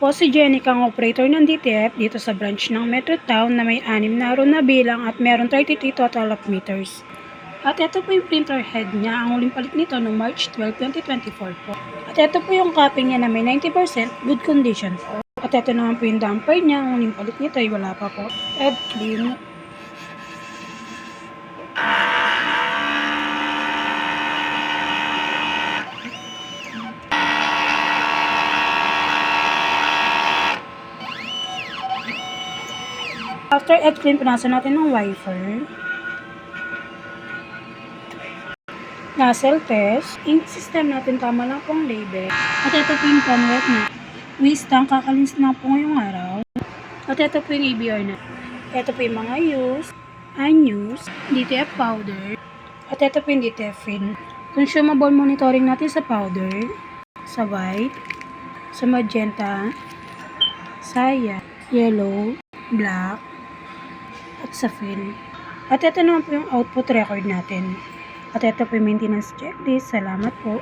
po si Jenica ang operator ng DTF dito sa branch ng Metro Town na may 6 na row na bilang at meron 33 total of meters. At ito po yung printer head niya, ang huling palit nito noong March 12, 2024 po. At ito po yung copy niya na may 90% good condition po. At ito naman po yung damper niya, ang huling palit nito ay wala pa po. Head clean. After head clean, pinasa natin ng wiper. Nozzle test. Ink system natin, tama lang pong label. At ito po yung convert na. Waste tank, kakalins na po ngayong araw. At ito po yung ABR na. Ito po yung mga use, unused, DTF powder. At ito po yung DTF fin. Consumable monitoring natin sa powder, sa white, sa magenta, cyan, yellow, black, at sa fin. At ito naman po yung output record natin. At ito po yung maintenance checklist. Salamat po.